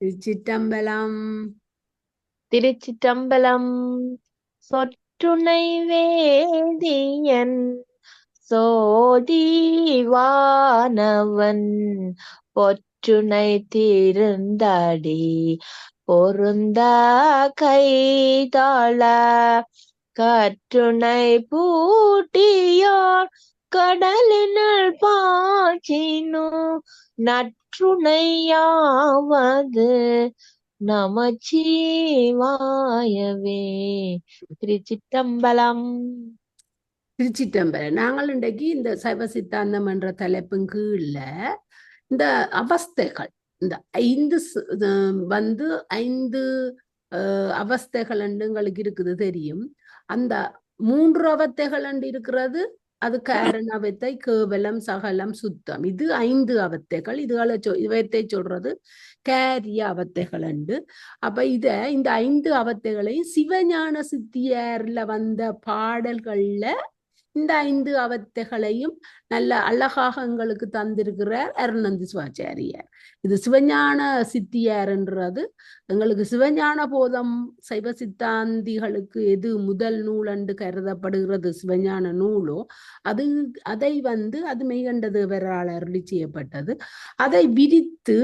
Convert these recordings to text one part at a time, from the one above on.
திருச்சிற்றம்பலம். திருச்சிற்றம்பலம். சொற்றுணை வேதியன் சோதிவானவன் பொற்றுணை திருந்தடி பொருந்த கைதாள கற்றுணை பூட்டியோர் கடலினுள் பாய்ச்சினு நற்றுணையாவது நமச்சிவாயவே. திருச்சிற்றம்பலம். திருச்சிற்றம்பலம். நாங்கள் இன்றைக்கு இந்த சைவ சித்தாந்தம் என்ற தலைப்பின் கீழ இந்த அவஸ்தைகள், இந்த ஐந்து அவஸ்தைகள் எங்களுக்கு இருக்குது தெரியும். அந்த 3 அவத்தைகள் இருக்கிறது. அது காரண அவத்தை, கேவலம், சகலம், சுத்தம். இது 5 அவத்தைகள். இவத்தை சொல்றது காரிய அவத்தைகள் உண்டு. அப்ப இந்த 5 அவத்தைகளை சிவஞான சித்தியார்ல வந்த பாடல்கள்ல இந்த 5 அவத்தைகளையும் நல்ல அழகாக எங்களுக்கு தந்திருக்கிறார் அருணந்தி சிவாச்சாரியார். இது சிவஞான சித்தியார்ன்றது எங்களுக்கு சிவஞான போதம் சைவ சித்தாந்திகளுக்கு எது முதல் நூல் என்று கருதப்படுகிறது சிவஞான நூலோ அதை அது மெய்கண்ட தேவரால் அருளி செய்யப்பட்டது. அதை விரித்து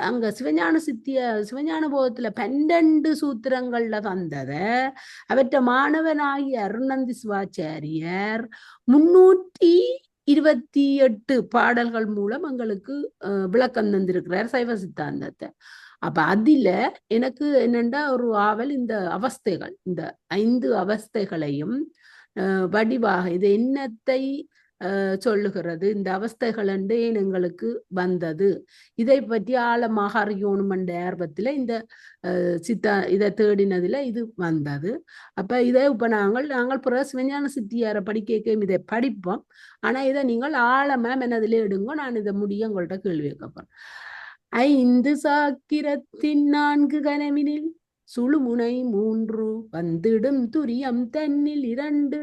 அங்க சிவஞான போதத்துல 12 சூத்திரங்கள்ல தந்தத அவற்ற மாணவனாகிய அருணந்தி சிவாச்சாரியார் 328 பாடல்கள் மூலம் எங்களுக்கு விளக்கம் தந்திருக்கிறார் சைவ சித்தாந்தத்தை. அப்ப அதுல எனக்கு என்னண்டா ஒரு ஆவல், இந்த அவஸ்தைகள், இந்த 5 அவஸ்தைகளையும் வடிவாக இது என்னத்தை சொல்லுகிறது, இந்த அவஸ்தைகள் ஏன் எங்களுக்கு வந்தது, இதை பற்றி ஆழமாக அறியணும் என்ற ஆர்வத்துல இந்த இதை தேடினதுல இது வந்தது. அப்ப இதை இப்ப நாங்கள் பிற சிவஞான சித்தியாரை படிக்க இதை படிப்போம். ஆனா இதை நீங்கள் ஆழமா மனதில் எடுங்க. நான் இதை முடிய உங்கள்கிட்ட கேள்வி கேட்பேன். 5 சாக்கிரத்தின் 4 கனவினில் சுழுமுனை 3 வந்திடும் துரியம் தன்னில் 2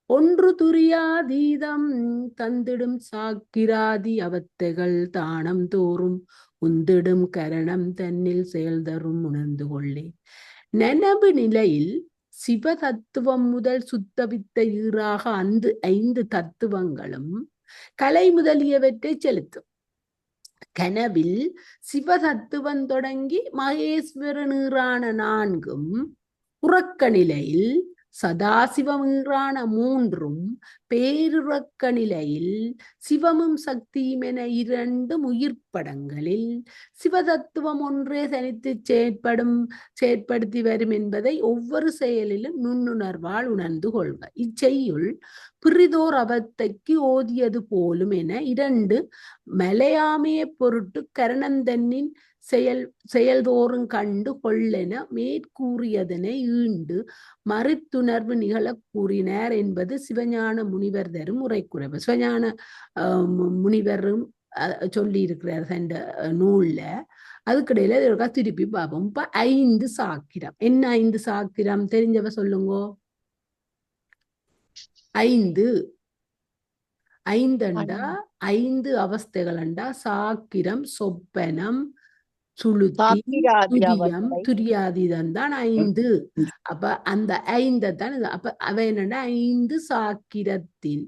ஒன்று துரியாதீதம் தந்திடும் சாக்கிராதி அவத்தைகள் தானம் தோறும் உந்திடும் கரணம் தன்னில் செயல்தரும் உணர்ந்து கொள்ளே. நனவு நிலையில் சிவ தத்துவம் முதல் சுத்தவித்த ஈறாக அந்த 5 தத்துவங்களும் கலை முதலியவற்றை செலுத்தும். கனவில் சிவதத்துவம் தொடங்கி மகேஸ்வர நீரான 4ம், உறக்க நிலையில் சதாசிவமீறான 3ம், பேருறக்க நிலையில் சிவமும் சக்தியும் என 2 உயிர்ப்படங்களில் சிவதத்துவம் ஒன்றே தனித்து செயற்படுத்தி வரும் என்பதை ஒவ்வொரு செயலிலும் நுண்ணுணர்வால் உணர்ந்து கொள்க. இச்செய்யுள் பிறிதோர் அவத்தைக்கு ஓதியது போலும் என 2 மலையாமையை பொருட்டு கரணந்தன்னின் செயல்தோறும் கண்டு கொள்ளென மேற்கூறியதனை ஈண்டு மறுத்துணர்வு நிகழ கூறினார் என்பது சிவஞான முனிவர் தரும் உரைக்குறைவு. சிவஞான முனிவரும் சொல்லி இருக்கிறார் இந்த நூல்ல. அதுக்கிடையில திருப்பி பார்ப்போம். இப்ப 5 சாக்கிரம் என்ன? 5 சாக்கிரம் தெரிஞ்சவ சொல்லுங்க. 5 5 அவஸ்தைகளண்டா சாக்கிரம், சொப்பனம், சுளுத்தி, துரியம், துரியாதீதம் தான் 5. அப்ப அந்த 5 தான். அப்ப அவ என்னன்னா 5 சாக்கிரத்தின்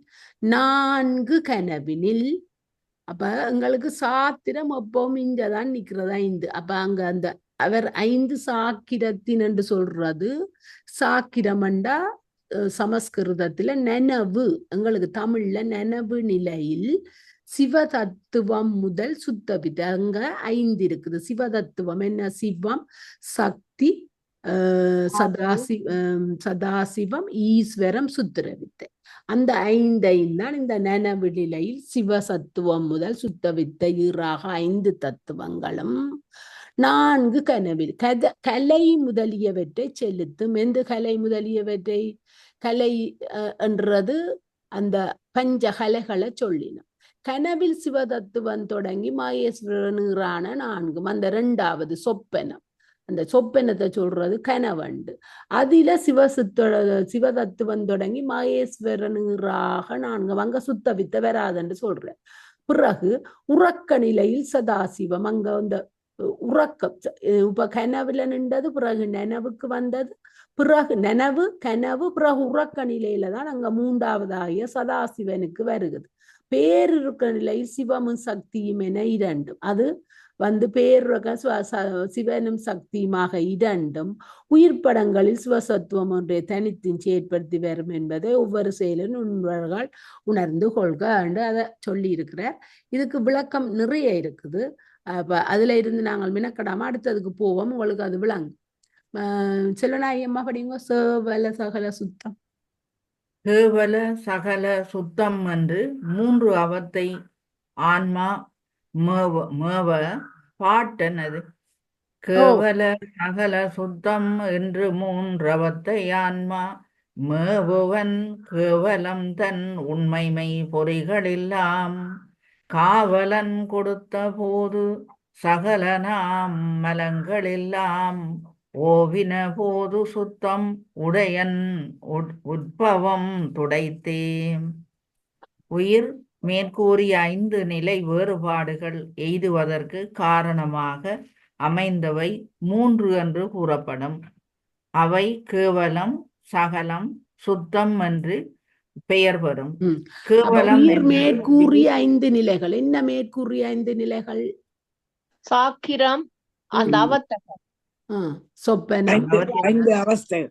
4 கனவினில். அப்ப எங்களுக்கு சாத்திரம் எப்பவும் இங்கதான் நிக்கிறது 5. அப்ப அங்க அந்த அவர் 5 சாக்கிரத்தின் என்று சொல்றது, சாக்கிரமண்டா சமஸ்கிருதத்துல நனவு, எங்களுக்கு தமிழ்ல நனவு நிலையில் சிவதத்துவம் முதல் சுத்தவித்தை அங்க 5 இருக்குது. சிவதத்துவம் என்ன? சிவம், சக்தி, சதாசிவம், ஈஸ்வரம், சுத்திரவித்தை. அந்த 5 தான் இந்த நனவு நிலையில் சிவசத்துவம் முதல் சுத்தவித்தை ஈறாக 5 தத்துவங்களும் 4 கனவில் கலை முதலியவற்றை செலுத்தும். எந்த கலை முதலியவற்றை? கலை என்றது அந்த பஞ்ச கலைகளை சொல்லினோம். கனவில் சிவதத்துவம் தொடங்கி மகேஸ்வரனீரான 4ம், அந்த 2வது சொப்பனம், அந்த சொப்பனத்தை சொல்றது கனவண்டு. அதில சிவதத்துவம் தொடங்கி மகேஸ்வரனீராக 4, அங்க சுத்தவித்த வராதுன்னு சொல்ற. பிறகு உறக்க நிலையில் சதாசிவம் அங்க அந்த உறக்கம் இப்ப கனவுல நின்றது பிறகு நினைவுக்கு வந்தது பிறகு நினைவு கனவு பிறகு உறக்க நிலையில தான் அங்க மூன்றாவதாகிய சதாசிவனுக்கு வருகிறது. பேரிருக்க நிலையில் சிவமும் சக்தியும் என இரண்டும் அது வந்து பேருக சிவனும் சக்தியுமாக இரண்டும் உயிர் படங்களில் சிவசத்துவம் ஒன்றை தனித்தின் செயற்படுத்தி வரும் என்பதை ஒவ்வொரு செயலும் உணர்வுகள் உணர்ந்து கொள்க என்று அதை சொல்லி இருக்கிறார். இதுக்கு விளக்கம் நிறைய இருக்குது. அதுல இருந்து நாங்கள் மினக்கடாம அடுத்ததுக்கு போவோம், உங்களுக்கு அது விளங்கும். செல்வநாயகம்மா படிங்க. சேவல சகல சுத்தம். கேவல சகல சுத்தம் என்று 3 அவத்தை ஆன்மா மேவ பாட்டனது. கேவல சகல சுத்தம் என்று 3 அவத்தை ஆன்மா மேவுவன் கேவலம் தன் உண்மைமை பொறிகளெல்லாம் காவலன் கொடுத்த போது சகல நாம் மலங்களெல்லாம் ஓவின போது சுத்தம் உடையன் உட்பவம் துடைத்தே. உயிர் மேற்கூறிய 5 நிலை வேறுபாடுகள் எய்துவதற்கு காரணமாக அமைந்தவை 3 என்று கூறப்படும். அவை கேவலம் சகலம் சுத்தம் என்று பெயர் பெறும். கேவலம் மேற்கூறிய 5 நிலைகள் என்ன? மேற்கூறிய 5 நிலைகள் சாக்கிரம், அந்த அவத்தகம், சொப்பனம், 5 அவஸ்தை,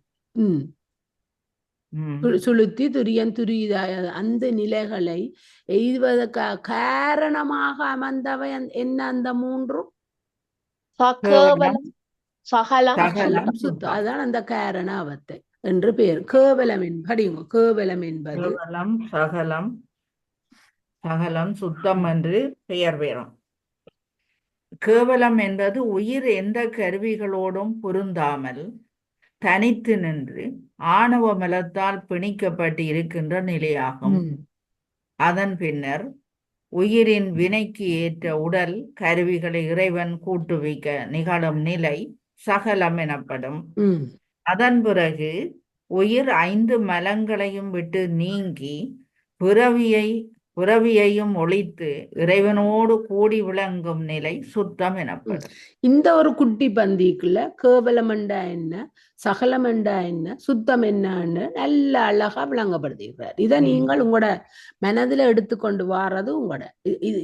சுளுத்தி துரியன் துரியாய அந்த நிலைகளை எய்துவதற்காக காரணமாக அமர்ந்தவை என்ன? அந்த 3 கேவலம் சகலம் சுத்தம். அதான் அந்த காரண அவத்தை என்று பெயர். கேவலம் என்பது கேவலம் சகலம் சகலம் சுத்தம் என்று பெயர் பெறும். கேவலம் என்பது உயிர் எந்த கருவிகளோடும் பொருந்தாமல் தனித்து நின்று ஆணவ மலத்தால் பிணிக்கப்பட்டு இருக்கின்ற நிலையாகும். அதன் பின்னர் உயிரின் வினைக்கு ஏற்ற உடல் கருவிகளை இறைவன் கூட்டுவிக்க நிகழும் நிலை சகலம் எனப்படும். அதன் பிறகு உயிர் 5 மலங்களையும் விட்டு நீங்கி பிறவியையும் ஒழித்து இறைவனோடு கூடி விளங்கும் நிலை சுத்தம் எனப்படும். இந்த ஒரு குட்டி பந்திக்குள்ள கேவலம் என்றா என்ன, சகலம் என்றா என்ன, சுத்தம் என்னன்னு நல்ல அழகா விளங்கப்படுத்துகிறார். இதை நீங்கள் உங்களோட மனதில எடுத்துக்கொண்டு வாரது உங்களோட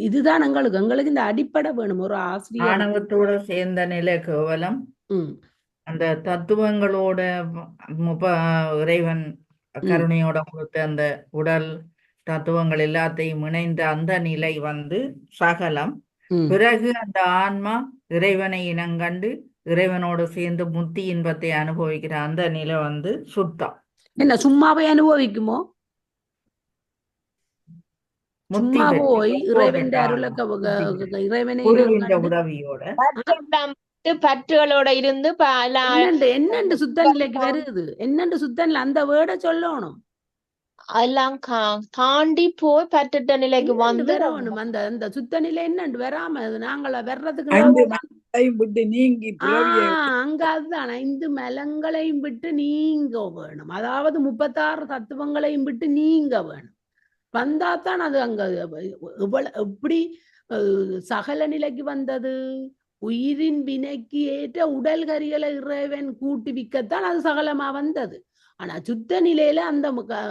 இதுதான் எங்களுக்கு இந்த அடிப்படை வேணும். ஒரு ஆசிரியர் ஆணவத்தோட சேர்ந்த நிலை கேவலம். அந்த தத்துவங்களோட இறைவன் கருணையோட கொடுத்த அந்த உடல் தத்துவங்கள் எல்லாத்தையும் இணைந்த அந்த நிலை வந்து சகலம். பிறகு அந்த ஆன்மா இறைவனை இனங்கண்டு இறைவனோடு சேர்ந்து முத்தி இன்பத்தை அனுபவிக்கிற அந்த நிலை வந்து சுத்தம். என்ன சும்மாவே அனுபவிக்குமோ? சும்மா போய் இறைவன் இறைவனை உதவியோட பற்றுகளோட இருந்து என்னண்டு சுத்த நிலைக்கு வருது. என்னண்டு சுத்த நிலை அந்த வேர்டை சொல்லணும். எல்லாம் தாண்டி போய் பற்றுட்ட நிலைக்கு வந்து வரணும். அந்த சுத்த நிலை என்னண்டு வராம நாங்கள வர்றதுக்கு அங்க அதுதான் 5 மலங்களையும் விட்டு நீங்க வேணும். அதாவது 36 தத்துவங்களையும் விட்டு நீங்க வேணும். வந்தாதான் அது அங்க எப்படி சகல நிலைக்கு வந்தது. உயிரின் வினைக்கு ஏற்ற உடல் கரிகளை இறைவன் கூட்டுவிக்கத்தான் அது சகலமா வந்தது. ஆனா சுத்த நிலையில அந்த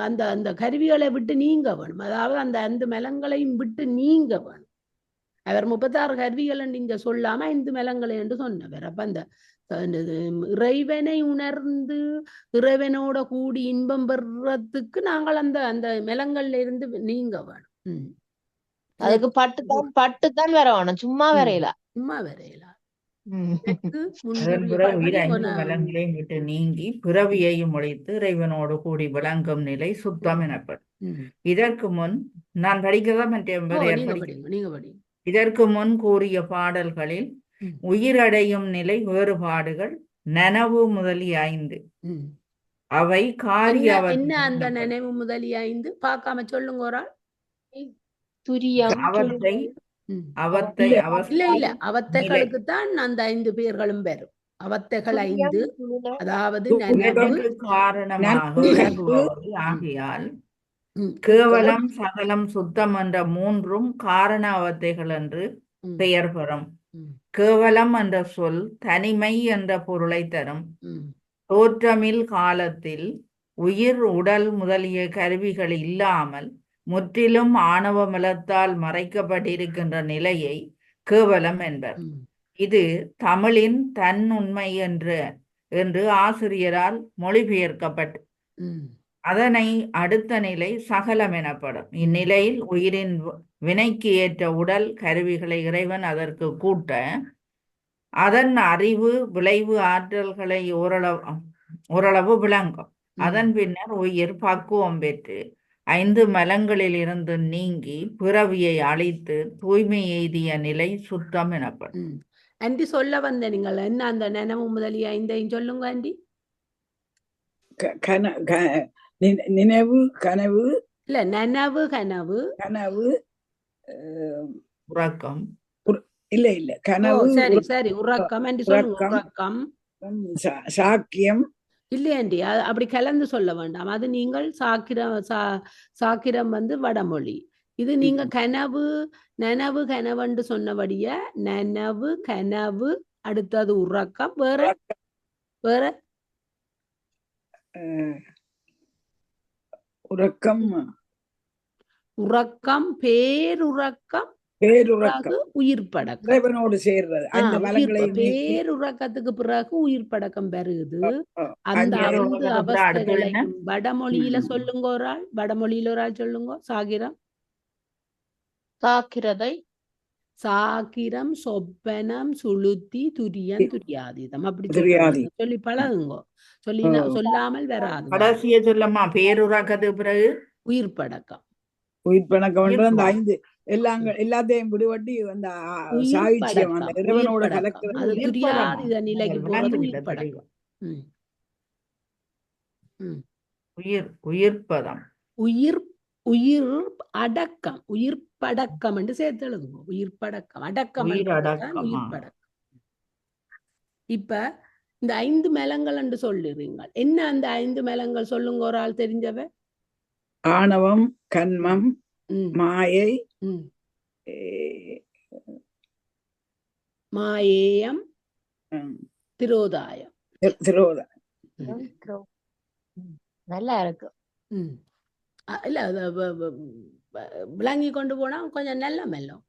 அந்த அந்த கருவிகளை விட்டு நீங்க வேணும். அதாவது அந்த 5 மலங்களையும் விட்டு நீங்க வேணும். அவர் 36 கருவிகள் இங்க சொல்லாம 5 மலங்களை என்று சொன்னவர். அப்ப அந்த இறைவனை உணர்ந்து இறைவனோட கூடி இன்பம் பெறத்துக்கு நாங்கள் அந்த அந்த மலங்கள்ல இருந்து நீங்க வேணும். அதுக்கு பட்டுத்தான் வரணும். சும்மா வரையல. மலங்களையும் விட்டு நீங்கி பிறவியையும் ஒழித்து இறைவனோடு கூடி விளங்கும் நிலை சுத்தம் எனப்படும். இதற்கு முன் நான் இதற்கு முன் கூறிய பாடல்களில் உயிரடையும் நிலை வேறுபாடுகள் நனவு முதலிய 5. அவை காரிய என்ன அந்த நினைவு முதலிய 5 பார்க்காம சொல்லுங்க ஒரு ஆள். அவத்தைகளுக்கு தான் அந்த 5 பேர்களும் பெறும். அவத்தைகள் 5 அதாவது காரணமாக ஆகையால் கேவலம் சகலம் சுத்தம் என்ற மூன்றும் காரண அவத்தைகள் என்று ம், பெயர் பெறும். ம், கேவலம் என்ற சொல் தனிமை என்ற பொருளை தரும். ம், தோற்றமில் காலத்தில் உயிர் உடல் முதலிய கருவிகள் இல்லாமல் முற்றிலும் ஆணவ மலத்தால் மறைக்கப்பட்டிருக்கின்ற நிலையை கேவலம் என்பர். ம், இது தமிழின் தன்னுண்மை என்று ஆசிரியரால் மொழிபெயர்க்கப்பட்டு ம், அதனை அடுத்த நிலை சகலம் எனப்படும். இந்நிலையில் உயிரின் வினைக்கு ஏற்ற உடல் கருவிகளை இறைவன் அதற்கு கூட்ட அதன் அறிவு விளைவு ஆற்றல்களை ஓரளவு விளங்கும். அதன் பின்னர் உயிர் பக்குவம் பெற்று 5 மலங்களில் இருந்து நீங்கி பிறவியை அழித்து தூய்மை எய்திய நிலை சுத்தம் எனப்படும். ம். ஆண்டி சொல்ல வந்த நீங்கள் என்ன அந்த நினைவு முதலிய 5ஐயும் சொல்லுங்க ஆண்டி. நினைவு, கனவு, இல்ல நனவு கனவு கனவு, உறக்கம், இல்ல இல்ல கனவு, சரி சரி உறக்கம் ஆண்டி சொல்லுங்க. உறக்கம், சாக்கியம். இல்லையாண்டி அப்படி கலந்து சொல்ல வேண்டாம். அது நீங்கள் சாக்கிரம் வந்து வடமொழி. இது நீங்க கனவு நனவு கனவுன்னு சொன்னபடிய நனவு கனவு அடுத்தது உறக்கம். வேற வேற உறக்கம், உறக்கம், பேருறக்கம், பேருறக்கம், உயிர் படக்கம். இறைவனோடு சேர்றது. அந்த மலங்களையும் பேருறக்கத்துக்கு பிறகு உயிர் படக்கம் பெறுகுது. அந்த அங்கே 5 அவஸ்தைகளையும் வடமொழியில சொல்லுங்க. ஒரு ஆள் வடமொழியில ஒரு ஆள் சொல்லுங்க. சாகிரம், சாக்கிரதை, சாக்கிரம், சொப்பனம், சுளுத்தி, துரியன், துரியாதீதம். அப்படி துரியாதி. சொல்லி பழகுங்க. சொல்லாமல் வராது. கடைசிய சொல்லம்மா பேருறக்கத்துக்கு பிறகு உயிர் படக்கம். உயிர் பணக்கம் அந்த 5 எல்லாத்தையும் விடுபட்டு அந்த சாயுச்சியம் அந்த இறைவனோட கலக்கிறது. அது துரியாதீத நிலைக்கு போறது உயிர் படக்கம். உயிர்ப்பதம், உயிர் உயிர் அடக்கம், உயிர் படக்கம் என்று சேர்த்து எழுதுங்க. உயிர் படக்கம், அடக்கம், உயிர் படக்கம். இப்ப இந்த 5 மலங்கள் என்று சொல்லுறீங்க. என்ன அந்த 5 மலங்கள் சொல்லுங்க. ஒரு ஆள் தெரிஞ்சவ. ஆணவம், கன்மம், மாயை, மாயேயம், திரோதாயம். நல்லா இருக்கு. இல்ல விளங்கி கொண்டு போனா கொஞ்சம் நல்ல மெல்லும்.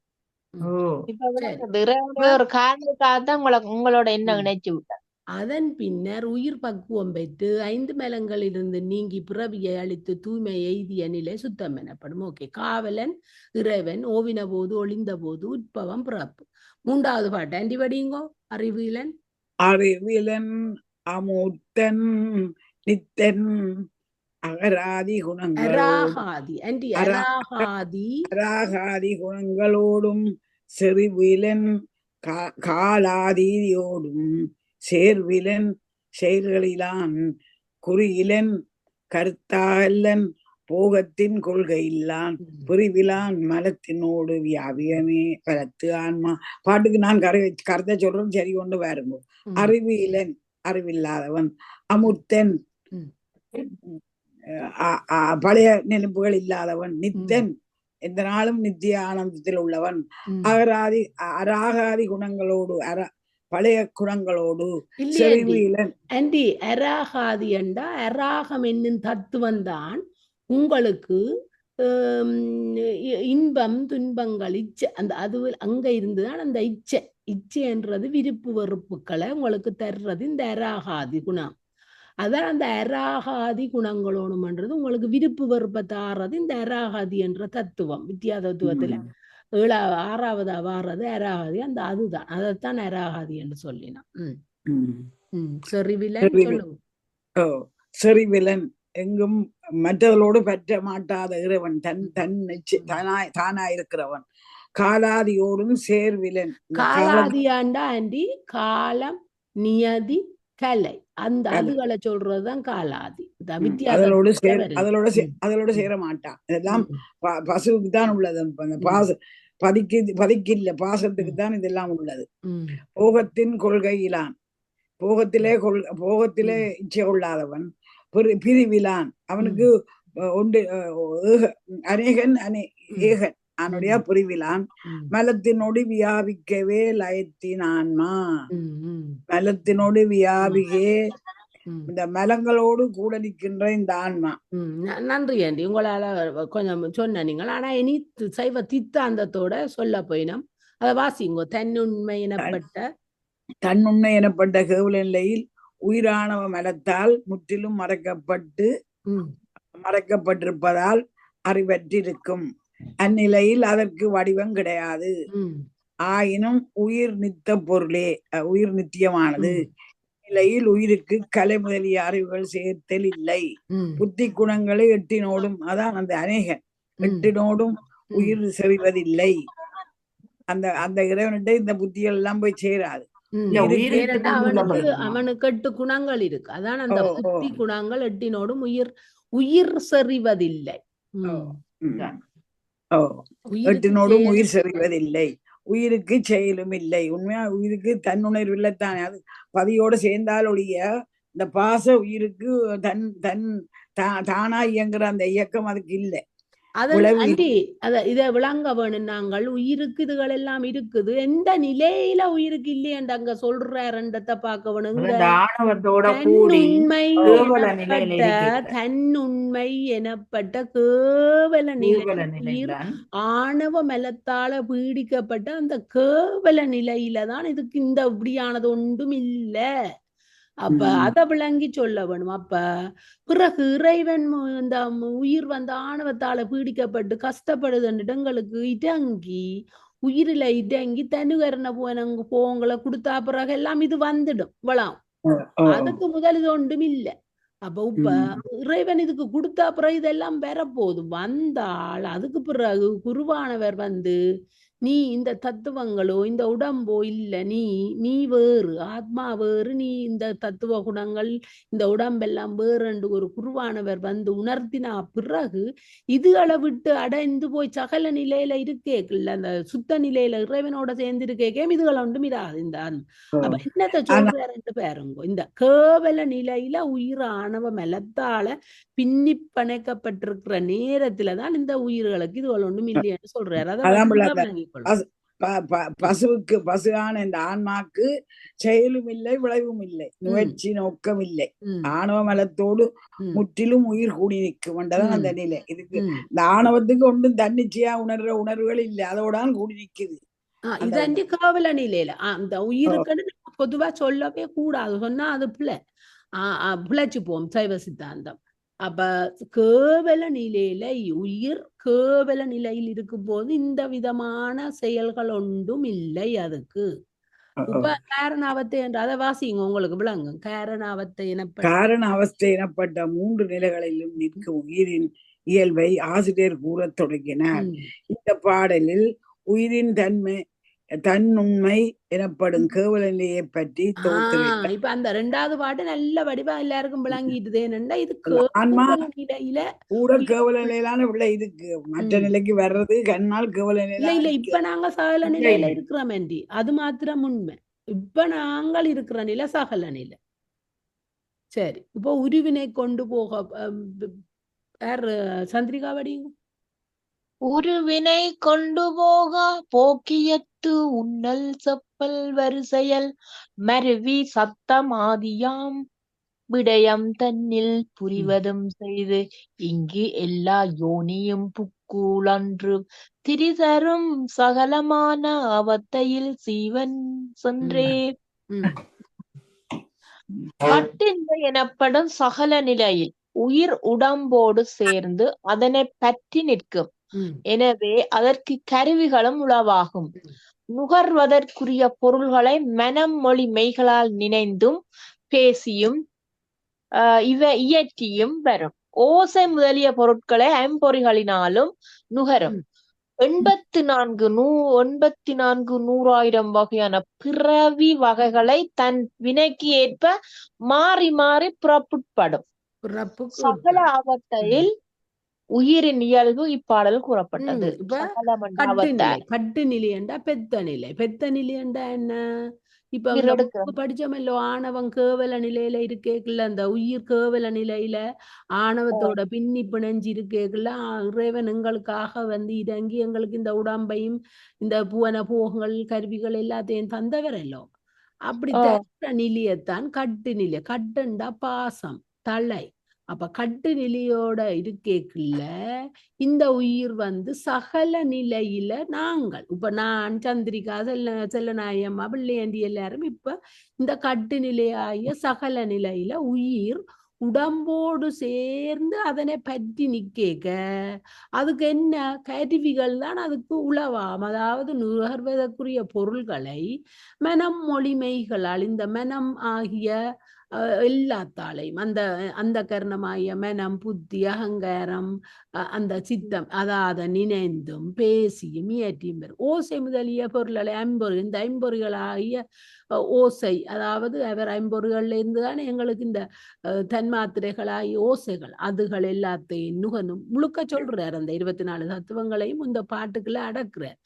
ஒரு காரணத்துக்காகத்தான் உங்களோட என்ன நினைச்சு விட்டேன். அதன் பின்னர் உயிர் பக்குவம் பெற்று 5 மலங்களிலிருந்து நீங்கி பிறவியை அழித்து தூய்மை எய்திய நிலை சுத்தம் எனப்படும். ஓகே. காவலன் இறைவன், ஓவின போது ஒளிந்த போது உட்பவம் பிறப்பு. 3வது பாட்டு ஆண்டி படிங்கோ. அறிவிலன், அறிவிலன், அமுத்தன், நித்தன், அகராதி அராகாதி. ஆண்டி அராகாதி குணங்களோடும் செறிவிலன், காலாதியோடும் சேர்விலன், செயல்களிலான், குறியிலன், கருத்தாகல்லன், போகத்தின் கொள்கையில்லான், பிரிவிலான், மலத்தினோடு வியாபியமே பலத்து ஆன்மா. பாட்டுக்கு நான் கருத்தை சொல்றேன், சரி கொண்டு வருங்க. அறிவிலன், அறிவில்லாதவன். அமுத்தன், பழைய நினைப்புகள் இல்லாதவன். நித்தன், எந்த நாளும் நித்திய ஆனந்தத்தில் உள்ளவன். அராகாதி குணங்களோடு பழைய குணங்களோடு செறிவிலன். ஆண்டி அராகாதி என்றா அராகம் என்னும் தத்துவம் தான் உங்களுக்கு இன்பம் துன்பங்கள் இச்சை அந்த அது அங்க இருந்துதான் அந்த இச்சை என்றது விருப்பு வெறுப்புகளை உங்களுக்கு தர்றது இந்த அராகாதி குணம். அதான் அந்த அராகாதி குணங்களோணும்ன்றது உங்களுக்கு விருப்பு வெறுப்பை தாரது இந்த அராகாதி என்ற தத்துவம். வித்யா தத்துவத்துல 6வது வாரது அராகாதி. அந்த அதுதான் அதைத்தான் அராகாதி என்று சொல்லினான். செறிவிலன் சொல்லுங்க. செறிவிலன் எங்கும் மற்றவர்களோடு பற்ற மாட்டாத இறைவன், தானாயிருக்கிறவன். காலாதியோடும் சேர்விலன். காலாதியாண்டா ஆண்டி காலம், நியதி, கலை, அந்த அதுகளை சொல்றதுதான் காலாதி. அதோட சேர மாட்டான். இதெல்லாம் பசுவுக்கு தான் உள்ளது. பதிக்கில்ல பாசத்துக்கு தான் இதெல்லாம் உள்ளது. போகத்தின் கொள்கையிலான், போகத்திலே இச்சை கொள்ளாதவன். பிரிவிலான், அவனுக்கு ஒன்று அநேகன் ஏகன் அவனுடைய பிரிவிலான் மலத்தினோடு வியாபிக்கவே லயத்தின் ஆன்மா மலத்தினோடு வியாபிக்கே இந்த மலங்களோடு கூட நிற்கின்ற இந்த ஆன்மா. நன்றி ஆண்டி, உங்களால கொஞ்சம் சொன்ன நீங்கள். ஆனா இனி சைவ தித்தாந்தத்தோட சொல்ல போயினோம், அதை வாசிங்கோ. தன்னுண்மை எனப்பட்ட கேவல நிலையில் உயிரானவ மலத்தால் முற்றிலும் மறைக்கப்பட்டிருப்பதால் அறிவற்றிருக்கும். அந்நிலையில் அதற்கு வடிவம் கிடையாது. ஆயினும் உயிர் நித்த பொருளே, உயிர் நித்தியமானது. நிலையில் உயிருக்கு கலை முதலிய அறிவுகள் சேர்த்தல் இல்லை. புத்தி குணங்களை எட்டினோடும், அதான் அந்த அநேகன் எட்டினோடும் உயிர் செறிவதில்லை. அந்த இறைவன்கிட்ட இந்த புத்திகள் எல்லாம் போய் சேராது. அவனுக்கு 8 குணங்கள் இருக்கு. அதான் அந்த புத்தி குணங்கள் எட்டினோடும் உயிர் செறிவதில்லை. எட்டினோடும் உயிர் செறிவதில்லை. உயிருக்கு செயலும் இல்லை. உண்மையா உயிருக்கு தன்னுணர்வு இல்லைத்தானே. அது பதியோடு சேர்ந்தால் ஒழிய இந்த பாச உயிருக்கு தானா இயங்குற அந்த இயக்கம் அதுக்கு இல்லை. இத விளங்க வேணும். நாங்கள் உயிருக்கு இதுகள் எல்லாம் இருக்குது, எந்த நிலையில உயிருக்கு இல்லையென்று அங்க சொல்றத பார்க்க வேணும். தன்னுண்மை எனப்பட்ட கேவல நிலை, ஆணவ மலத்தால பீடிக்கப்பட்ட அந்த கேவல நிலையில தான் இதுக்கு இந்த இப்படியானது ஒன்றும் இல்லை. அப்ப அதை விளங்கி சொல்ல வேணும். அப்ப பிறகு இறைவன் இந்த உயிர் ஆணவத்தால பீடிக்கப்பட்டு கஷ்டப்படுதுன்னு இடங்களுக்கு இடங்கி உயிரில இடங்கி தனுகரண போங்களை கொடுத்தா பிறகு எல்லாம் இது வந்துடும் வளம். அதுக்கு முதல் இது ஒன்றும் இல்லை. அப்ப இப்ப இறைவன் இதுக்கு கொடுத்தா பிறகு இதெல்லாம் பெறப்போகுது. வந்தால் அதுக்கு பிறகு குருவானவர் நீ இந்த தத்துவங்களோ இந்த உடம்போ இல்ல, நீ வேறு, ஆத்மா வேறு, நீ இந்த தத்துவ குணங்கள் இந்த உடம்பெல்லாம் வேறு என்று ஒரு குருவானவர் உணர்த்தினா பிறகு இதுகளை விட்டு அடைந்து போய் சகல நிலையில இருக்கேக்குல்ல, அந்த சுத்த நிலையில இறைவனோட சேர்ந்து இருக்கேக்கே இதுகளை ஒன்றும் இராது. இந்த அப்ப என்னத்தை சொல்றாருன்னு பாருங்க. இந்த கேவல நிலையில உயிரானவ மலத்தால பின்னி பிணைக்கப்பட்டிருக்கிற நேரத்துலதான் இந்த உயிர்களுக்கு இதுகள் ஒன்றும் இல்லைன்னு சொல்றாரு. அதான் பசுவான இந்த ஆன்மாக்கு செயலும் இல்லை, விளைவும் இல்லை, முயற்சி நோக்கம் இல்லை. ஆணவ மலத்தோடு முற்றிலும் உயிர் கூடி நிற்கும் என்றதான் அந்த நிலை. இதுக்கு இந்த ஆணவத்துக்கு ஒன்றும் தன்னிச்சையா உணர்ற உணர்வுகள் இல்லை, அதோடான் கூடி நிற்குது. இது காவல நிலையில அந்த உயிருக்கு பொதுவா சொல்லவே கூடாது. சொன்னா அது பிழைச்சு போம் சைவ சித்தாந்தம். அப்ப கேவல நிலையில உயிர் கேவல நிலையில் இருக்கும் போது இந்த விதமான செயல்கள் ஒன்றும் இல்லை அதுக்கு. இப்ப காரணாவத்தை என்று அதை வாசிங்க, உங்களுக்கு விளங்கும். காரணாவத்தை எனப்பட்ட 3 நிலைகளிலும் நிற்கும் உயிரின் இயல்பை ஆசிரியர் கூறத் தொடங்கினார். இந்த பாடலில் உயிரின் தன்னுண்மை எனப்படும் கேவல நிலையை பற்றி தோற்றுகிறார். இப்ப அந்த 2வது பாட்டு நல்ல வடிவா எல்லாருக்கும் விளங்கிட்டு என்னண்டா, இது நிலையில கூட கேவல நிலையிலான உள்ள இதுக்கு மற்ற நிலைக்கு வர்றது கண்ணால் கேவல நிலை இல்ல. இப்ப நாங்க சகல நிலையில இருக்கிறோம் ஆண்டி, அது மாத்திரம் உண்மை. இப்ப நாங்கள் இருக்கிற நிலை சகல நிலை. சரி, இப்போ உருவினை கொண்டு போக சந்திரிகா வடிங்க. உருவினை கொண்டு போக போக்கியத்து உன்னல் செப்பல் வரிசையல் மருவி சத்தமாதியாம் விடயம் தன்னில் புரிவதும் செய்து இங்கு எல்லா யோனியும் புக்கூளன்று திரிதரும் சகலமான அவத்தையில் சீவன் சென்றே. பட்டின்மை எனப்படும் சகல நிலையில் உயிர் உடம்போடு சேர்ந்து அதனை பற்றி நிற்கும். எனவே அதற்கு கருவிகளும் உளவாகும். நுகர்வதற்குரிய பொருள்களை மனம் மொழி மெய்களால் நினைந்தும் பேசியும் இயற்றியும் வரும். ஓசை முதலிய பொருட்களை ஐம்பொறிகளினாலும் நுகரும். 84,100,000 வகையான பிறவி வகைகளை தன் வினைக்கு ஏற்ப மாறி மாறி புறப்படும். சகல அவத்தையில் உயிரின் இயல்பு இப்பாடல் கூறப்பட்டது. இப்ப சகலம் கட்டு நிலை என்றா பெத்த நிலை என்றா என்ன? இப்ப உயிர் இந்த எடுக்கிற புக்கு படிச்சோமல்லோ, ஆணவம் கேவல நிலையில இருக்கேக்குள்ள அந்த உயிர் கேவல நிலையில ஆணவத்தோட பின்னி பிணைஞ்சு இருக்கேக்குள்ள இறைவன் எங்களுக்காக இறங்கி எங்களுக்கு இந்த உடம்பையும் இந்த புவன போகங்கள் கருவிகள் எல்லாத்தையும் தந்தவரல்லோ. அப்படி தர நிலையத்தான் கட்டு நிலை. கட்டுண்டா பாசம் தலை. அப்ப கட்டு நிலையோட இருக்கேக்குள்ள இந்த உயிர் சகல நிலையில நாங்கள் இப்ப நான் சந்திரிகா செல்லநாயம்மா பிள்ளையாண்டி எல்லாரும் இப்ப இந்த கட்டு நிலையாகிய சகல நிலையில உயிர் உடம்போடு சேர்ந்து அதனை பற்றி நிக்கேக்க அதுக்கு என்ன கருவிகள் தான் அதுக்கு உளவாம். அதாவது நுகர்வதற்குரிய பொருள்களை மனம் மொழிமைகளால் இந்த மனம் ஆகிய எல்லாத்தாலையும் அந்த கர்ணமாகிய மனம் புத்தி அகங்காரம் அந்த சித்தம் அதாவது நினைந்தும் பேசியும் இயற்றியும் பெறும் ஓசை முதலிய பொருள்களை இந்த ஐம்பொறிகளாகிய ஓசை, அதாவது அவர் ஐம்பொறிகள்ல இருந்துதான் எங்களுக்கு இந்த தன்மாத்திரைகளாகிய ஓசைகள் அதுகள் எல்லாத்தையும் நுகனும் முழுக்க சொல்றார். அந்த 24 தத்துவங்களையும் இந்த பாட்டுக்குள்ள அடக்குறார்.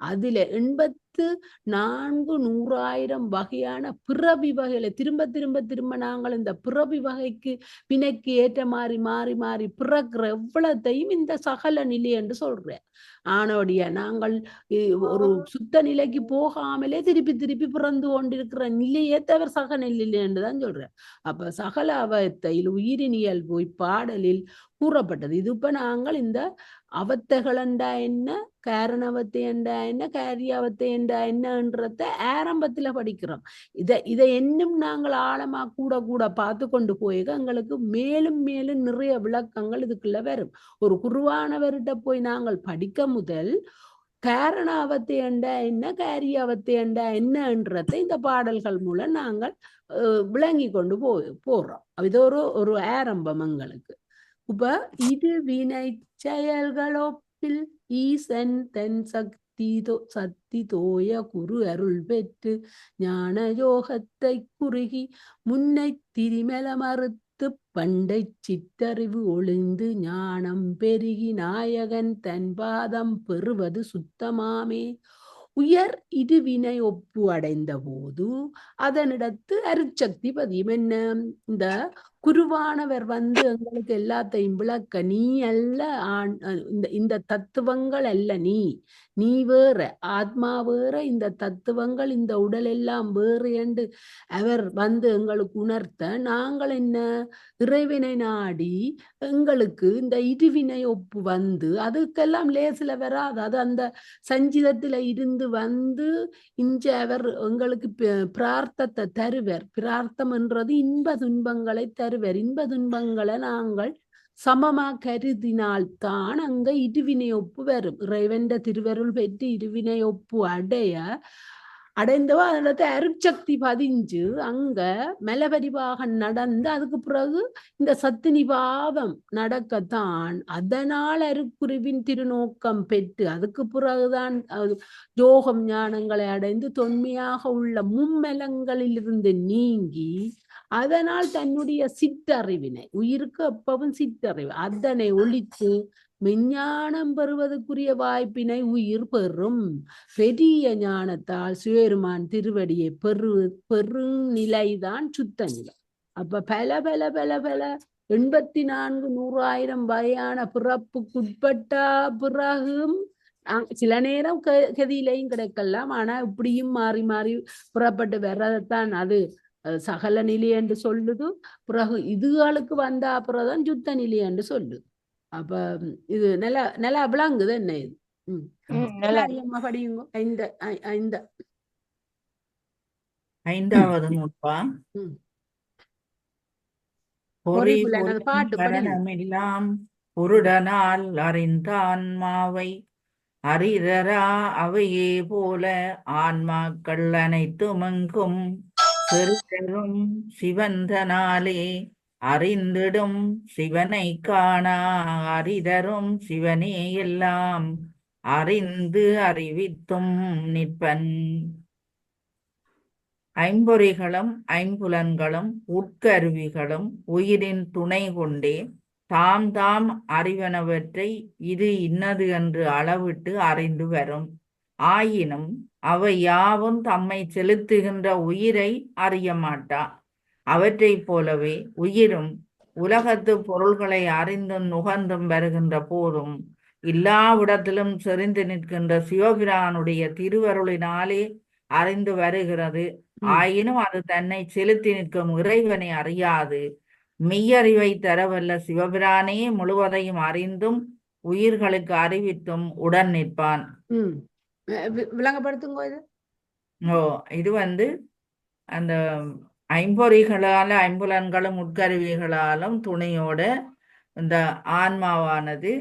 அதுல 84,100,000 வகையான பிறவி வகைகளை திரும்ப திரும்ப திரும்ப நாங்கள் இந்த பிறவி வகைக்கு பிணைக்கு ஏற்ற மாறி மாறி மாறி பிறக்கிற எவ்வளத்தையும் இந்த சகல நிலை என்று சொல்றார். ஆனோடைய நாங்கள் ஒரு சுத்த நிலைக்கு போகாமலே திருப்பி திருப்பி பிறந்து கொண்டிருக்கிற நிலையே தவிர சக நிலை என்றுதான் சொல்றார். அப்ப சகல அவத்தையில் உயிரின் இயல்பு இப்பாடலில் கூறப்பட்டது. இது இப்ப நாங்கள் இந்த அவத்தைகள் என்றா என்ன, காரணவத்தை என்றா என்ன, காரியாவத்தை என்றா என்னன்றத ஆரம்பத்துல படிக்கிறோம். இதை இன்னும் நாங்கள் ஆழமா கூட கூட பார்த்து கொண்டு போய் எங்களுக்கு மேலும் மேலும் நிறைய விளக்கங்கள் இதுக்குள்ள வரும். ஒரு குருவானவர்கிட்ட போய் நாங்கள் படிக்க முதல் காரணாவத்தை என்றா என்ன, காரியாவத்தை என்றா என்னன்றதை இந்த பாடல்கள் மூலம் நாங்கள் விளங்கி கொண்டு போறோம். இது ஒரு ஆரம்பம் எங்களுக்கு. இப்ப இது வினை செயல்களொப்பில் ஈசன் தன் சக்தி தோய குரு அருள் பெற்று ஞான யோகத்தை குறுகி முன்னை திரிமல மறுத்து பண்டை சித்தறிவு ஒளிந்து ஞானம் பெருகி நாயகன் தன் பாதம் பெறுவது சுத்தமாமே. உயர் இருவினை ஒப்பு அடைந்த போது அதனிடத்து அருட்சக்தி பதியும். என்ன? இந்த குருவானவர் எங்களுக்கு எல்லாத்தையும் விளக்க, நீ அல்ல இந்த தத்துவங்கள் அல்ல, நீ வேற, ஆத்மா வேற, இந்த தத்துவங்கள் இந்த உடல் எல்லாம் வேறு என்று அவர் எங்களுக்கு உணர்த்த நாங்கள் என்ன இறைவினை நாடி எங்களுக்கு இந்த இருவினை ஒப்பு அதுக்கெல்லாம் லேசில வராது. அது அந்த சஞ்சிதத்துல இருந்து இன்று அவர் எங்களுக்கு பிரார்த்தத்தை தருவர். பிரார்த்தம் என்றது இன்ப துன்பங்களை தருவர். இன்ப துன்பங்களை நாங்கள் சமமா கருதினால்தான் அங்க இருவினை ஒப்பு வரும். இறைவன் திருவருள் பெற்று இருவினை ஒப்பு அடைந்தவோ அதனது அருட்சக்தி பதிஞ்சு அங்க மெலபரிவாக நடந்து அதுக்கு பிறகு இந்த சத்தினிபாதம் நடக்கத்தான் அதனால் அருக்குருவின் திருநோக்கம் பெற்று அதுக்கு பிறகுதான் யோகம் ஞானங்களை அடைந்து தொன்மையாக உள்ள மும்மலங்களிலிருந்து நீங்கி அதனால் தன்னுடைய சிற்றறிவினை, உயிருக்கு எப்பவும் சிற்றறிவு, அதனை ஒழித்து மெஞ்ஞானம் பெறுவதற்குரிய வாய்ப்பினை உயிர் பெறும். பெரிய ஞானத்தால் சிவபெருமான் திருவடியை பெறும் நிலைதான் சுத்த நிலை. அப்ப பல பல பல பல 84,100,000 வகையான பிறப்புக்குட்பட்ட பிறகும் சில நேரம் கதியிலையும் கிடைக்கலாம். ஆனா இப்படியும் மாறி மாறி புறப்பட்டு வர்றதைத்தான் அது சகல நிலை என்று சொல்லுது. பிறகு இதுகளுக்கு வந்த அப்புறம்தான் சுத்த நிலை என்று சொல்லுது. அப்ப இது நல்லா விளங்குது. என்ன இது? படியுங்க. ஐந்தாவது நூற்பா. பாட்டு பொருடனால் அறிந்தான்மாவை அறிதரா அவையே போல ஆன்மாக்கள் அனைத்துமெங்கும் பெருதரும் சிவந்தனாலே அறிந்திடும் சிவனை காணா அறிதரும் சிவனே எல்லாம் அறிந்து அறிவித்தும் நிற்பன். ஐம்பொறிகளும் ஐம்புலன்களும் உட்கருவிகளும் உயிரின் துணை கொண்டே தாம் தாம் அறிவனவற்றை இது இன்னது என்று அளவிட்டு அறிந்து வரும். ஆயினும் அவை யாவும் தம்மை செலுத்துகின்ற உயிரை அறிய மாட்டா. அவற்றைப் போலவே உயிரும் உலகத்து பொருள்களை அறிந்தும் நுகர்ந்தும் வருகின்ற போதும் எல்லாவிடத்திலும் செறிந்து நிற்கின்ற சிவபிரானுடைய திருவருளினாலே அறிந்து வருகிறது. ஆயினும் அது தன்னை செலுத்தி நிற்கும் இறைவனை அறியாது மெய்யறிவை தரவல்ல சிவபிரானே முழுவதையும் அறிந்தும் உயிர்களுக்கு அறிவித்தும் உடன் நிற்பான். விளங்கப்படுத்துங்க இது. இது அந்த ஐம்பொறிகளால ஐம்புலன்களும் உட்கருவிகளாலும் துணையோட இந்த ஆன்மாவானது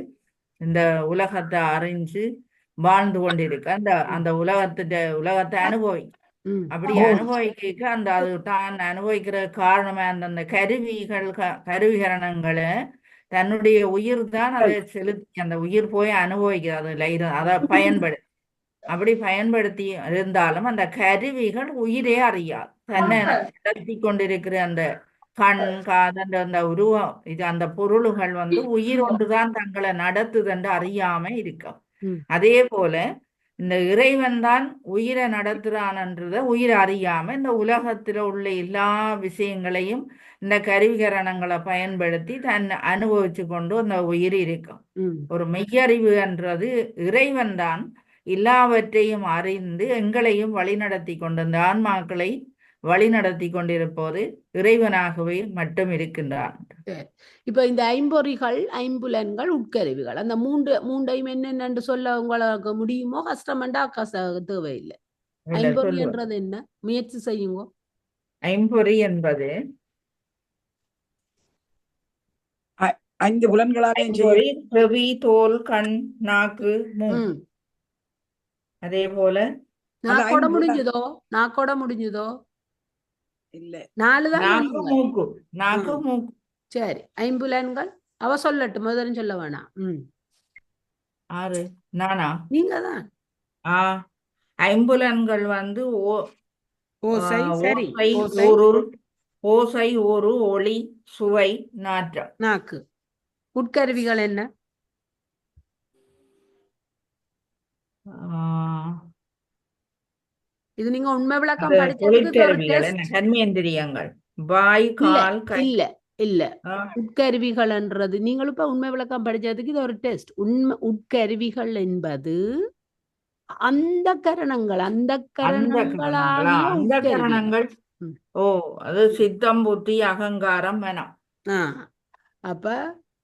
இந்த உலகத்தை அறிஞ்சு வாழ்ந்து கொண்டிருக்கு. அந்த உலகத்தை அனுபவி அப்படி அனுபவிக்க அது தான் அனுபவிக்கிற காரணமா அந்த கருவிகரணங்களை தன்னுடைய உயிர் தான் அதை செலுத்தி அந்த உயிர் போய் அனுபவிக்கிறது. அதை அப்படி பயன்படுத்தி இருந்தாலும் அந்த கருவிகள் உயிரே அறியாது. தன்னை நடத்தி கொண்டிருக்கிற அந்த கண் காது அந்த உருவம் அந்த பொருள்கள் உயிர் ஒன்றுதான் தங்களை நடத்துதென்று அறியாம இருக்கும். அதே போல இந்த இறைவன் தான் உயிரை நடத்துறான்ன்றத உயிர் அறியாம இந்த உலகத்துல உள்ள எல்லா விஷயங்களையும் இந்த கருவிகரணங்களை பயன்படுத்தி அனுபவிச்சு கொண்டு அந்த உயிர் இருக்கும். ஒரு மெய்யறிவு என்றது இறைவன் தான் எல்லாவற்றையும் அறிந்து எங்களையும் வழிநடத்தி கொண்டு இந்த ஆன்மாக்களை வழிநடத்தி கொண்டிருப்போது இறைவனாகவே மட்டும் இருக்கின்றான். இப்ப இந்த ஐம்பொறிகள் ஐம்புலன்கள் உட்கருவிகள் அந்த மூண்டையும் என்னென்னு சொல்ல உங்களுக்கு முடியுமோ? கஷ்டமண்டா தேவையில்லை. ஐம்பொறி என்றது என்ன? முயற்சி செய்யுங்க. ஐம்பொறி என்பது 5 புலன்களாக செவி, தோல், கண், நாக்கு, மூக்கு. அதே போல நாக்கோட முடிஞ்சதோ? இல்ல, 4 தான். நாக்கு, மூக்கு. சரி, ஐம்புலன்கள் அவ சொல்லட்டும், முதல்ல சொல்ல வேணாம். 6 நானா? நீங்க தான். ஐம்புலன்கள் ஓசை, சரி, ஓசை, ஊறு, ஒளி, சுவை, நாற்றம். நாக்கு. உட்கருவிகள் என்ன? இது நீங்க உண்மை விளக்கம் கர்மேந்திரியங்கள், வாய், கால், கை. இல்ல உட்கருவிகள் என்றது நீங்களும் இப்ப உண்மை விளக்கம் படிச்சதுக்கு இது ஒரு டெஸ்ட். உட்கருவிகள் என்பது அந்த கரணங்கள் அது சித்தம், புத்தி, அகங்காரம், மனம். அப்ப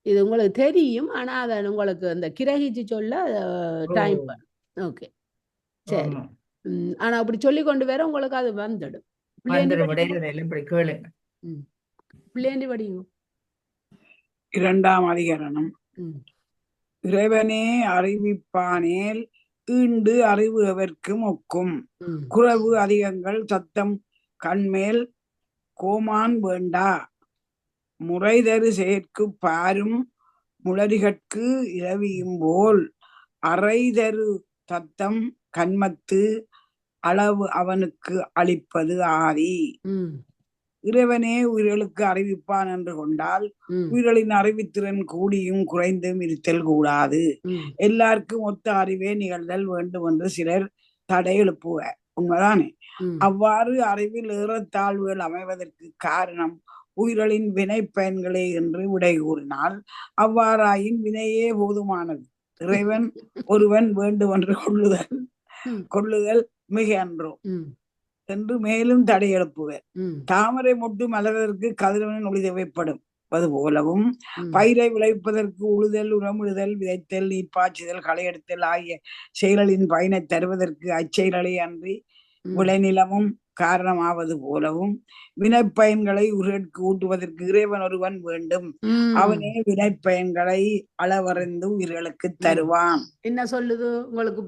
இது உங்களுக்கு தெரியும், ஆனா அத உங்களுக்கு அந்த கிரகிச்சு சொல்ல டைம். ஓகே, சரி. ஆனா அப்படி சொல்லி கொண்டு வர உங்களுக்கு அது வந்துடும். பிள்ளையாண்டி படிங்க. 2ஆம் அதிகரணம். இறைவனே அறிவிப்பானேல் ஈண்டு அறிவு எவர்க்கும் ஒக்கும். குறைவு அதிகங்கள் சத்தம் கண்மேல் கோமான் வேண்டா. முறைதரு செயற்கு பாரும் முளரிகட்கு இரவியும் போல் அறைதரு தத்தம் கண்மத்து அளவு அவனுக்கு அளிப்பது ஆதி. இறைவனே உயிர்களுக்கு அறிவிப்பான் என்று கொண்டால் உயிர்களின் அறிவித்திறன் கூடியும் குறைந்தும் இருத்தல் கூடாது. எல்லாருக்கும் ஒத்த அறிவே நிகழ்தல் வேண்டும் என்று சிலர் தடை எழுப்புவர். உண்மைதானே? அவ்வாறு அறிவில் ஏறத்தாழ்வுகள் அமைவதற்கு காரணம் உயிர்களின் வினை பயன்களே என்று விடை கூறினால், அவ்வாறாயின் வினையே போதுமானது. இறைவன் ஒருவன் வேண்டும் என்று கொள்ளுதல் மிக அன்றோ என்று மேலும் தடை எழுப்புவர். தாமரை மொட்டு மலர்வதற்கு கதிரவனின் ஒளி தேவைப்படும் போலவும் பயிரை விளைவிப்பதற்கு உழுதல், உரமிடுதல், விதைத்தல், நீர்ப்பாய்ச்சுதல், களையெடுத்தல் ஆகிய செயல்களின் பயனை தருவதற்கு அச்செயல்களே அன்றி விளைநிலமும் காரணமாவது போலவும் வினைப்பயன்களை உயிருக்கு ஊட்டுவதற்கு இறைவன் ஒருவன் வேண்டும். அவனே வினைப்பயன்களை அளவறிந்து உயிர்களுக்கு தருவான். என்ன சொல்லுது உங்களுக்கு?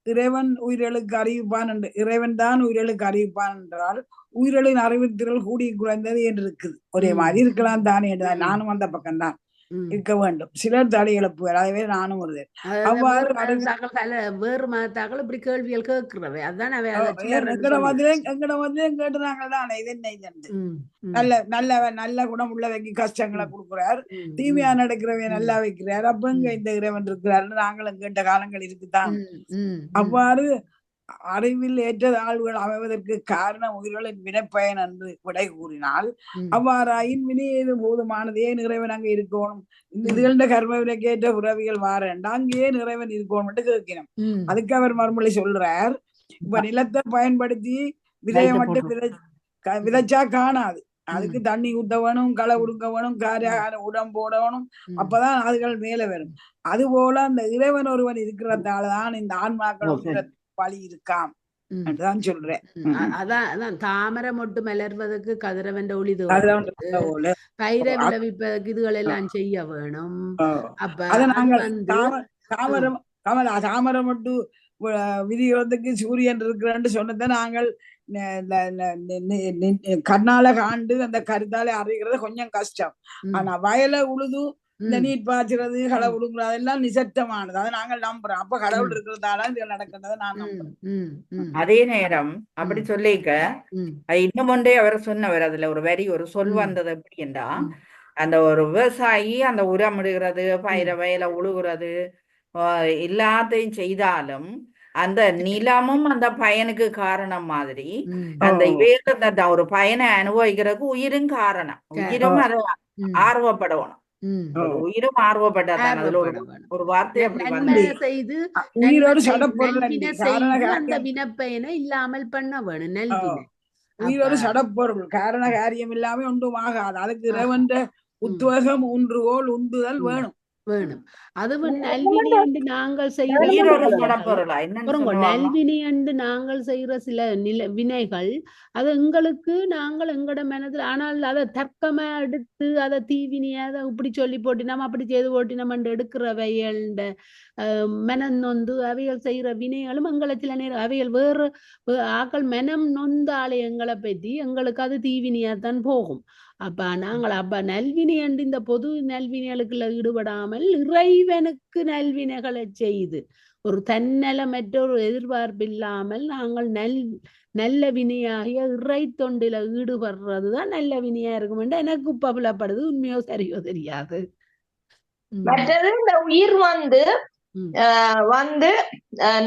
இறைவன் உயிர்களுக்கு அறிவிப்பான் என்று, இறைவன் தான் உயிர்களுக்கு அறிவிப்பான் என்றால் உயிர்களின் அறிவித்திறல் கூடி குறைந்தது என்று இருக்குது. ஒரே மாதிரி இருக்கலாம் தானே. நானும் அந்த பக்கம்தான். இருக்க வேண்டும். சிலர் தடை எழுப்புவார். அதுவே நானும் ஒரு அவ்வாறு வேறு மதத்தாக்கள் இப்படி கேள்விகள் கேட்கிறவை அதான் எங்கட மதிலையும் கேட்டுறாங்க தானே இது என்ன இது நல்ல குணம் உள்ளவைக்கு கஷ்டங்களை கொடுக்குறார், தீமையா நடக்கிறவைய நல்லா வைக்கிறார், அப்ப இங்க இந்த இறைவன் இருக்கிறாருன்னு நாங்களும் கேட்ட காலங்கள் இருக்குதான். அவ்வாறு அறிவில் ஏற்ற தாழ்வுகள் அமைவதற்கு காரணம் உயிர்களின் வினைப்பயன் என்று விடை கூறினால், அவ்வாறாயின் வினை ஏது போதுமானது, ஏன் இறைவன் அங்க இருக்கணும், இந்த இதுகள கர்ம வினைக்கு ஏற்ற உறவிகள் வாரண்டா அங்கே இறைவன் இருக்கணும் கேட்கணும். அதுக்கு அவர் மறுமொழி சொல்றார், இப்ப நிலத்தை பயன்படுத்தி விதையை மட்டும் விதைச்சா காணாது, அதுக்கு தண்ணி ஊத்த வேணும், களை உடுக்க வேணும், உடம் போடணும், அப்பதான் அதுகள் மேல வரும். அது போல அந்த இறைவன் ஒருவன் இருக்கிறதாலதான் இந்த ஆன்மாக்கள் வழி இருக்காம் அப்படிதான் சொல்றேன். அதான் தாமரை மொட்டு மலர்வதற்கு கதிரவன் ஒளி பயிரை விளைவிப்பதற்கு இதுகள் எல்லாம் செய்ய வேணும். அப்ப தாமரை மொட்டு விதிக்கிறதுக்கு சூரியன் இருக்கிறன்னு சொன்னதை நாங்கள் கண்ணால காண்டு அந்த கருத்தால அறிகிறது கொஞ்சம் கஷ்டம். ஆனா வயலை உழுது இந்த நீட் பாய்ச்சறது களை உடுங்குறது அதெல்லாம் நிசப்தமானது, அதை நாங்கள் நம்புறோம். அப்ப கடவுள் இருக்கிறதால இது நடக்கிறத நான் நம்புறேன். அதே நேரம் அப்படி சொல்லிக்க இன்னும் ஒன்றே அவர் சொன்னவர், அதுல ஒரு வரி ஒரு சொல் வந்தது எப்படின்னா, அந்த ஒரு விவசாயி அந்த உரமிடுகிறது, பயிர வயலை உழுகிறது எல்லாத்தையும் செய்தாலும் அந்த நிலமும் அந்த பயனுக்கு காரணம் மாதிரி அந்த இவையில ஒரு பயனை அனுபவிக்கிறதுக்கு உயிரும் காரணம். உயிரும் அதை ஆர்வப்படணும், உயிரும் ஆர்வப்பட்டாதான் அதுல ஒரு வார்த்தை அப்படி செய்து அந்த வினப்பயனை இல்லாமல் பண்ண வேணும். நல்வினை உயிரோடு சடப்பொருள் காரண காரியம் இல்லாம ஒன்றும் ஆகாது. அதுக்கு இறைவன் உத்வேகம் ஊன்றுகோல் உந்துதல் வேணும். அதுவும் நல்வினை என்று நாங்கள் செய்கிற நல்வினை என்று நாங்கள் செய்கிற சில வினைகள் அது எங்களுக்கு நாங்கள் எங்கட மனதில், ஆனால் அதை தர்க்கமா எடுத்து அதை தீவினியா அதை இப்படி சொல்லி போட்டினோம் அப்படி செய்து போட்டினோம் என்று எடுக்கிறவையல் மனம் நொந்து அவைகள் செய்கிற வினைகளும் எங்களை சில நேரம் அவைகள் வேறு ஆக்கள் மனம் நொந்தாலே எங்களை பற்றி எங்களுக்கு அது தீவினியாத்தான் போகும். அப்ப நாங்கள் நல்வினை என்று இந்த பொது நல்வினைகளுக்குள்ள ஈடுபடாமல் இறைவனுக்கு நல்வினைகளை செய்து ஒரு தன்னலமற்ற ஒரு எதிர்பார்ப்பு இல்லாமல் நாங்கள் நல்ல வினையாகிய இறை தொண்டில ஈடுபடுறதுதான் நல்ல வினையா இருக்கும் என்று எனக்கு புலப்படுது. உண்மையோ சரியோ தெரியாது. மற்றது இந்த உயிர் வந்து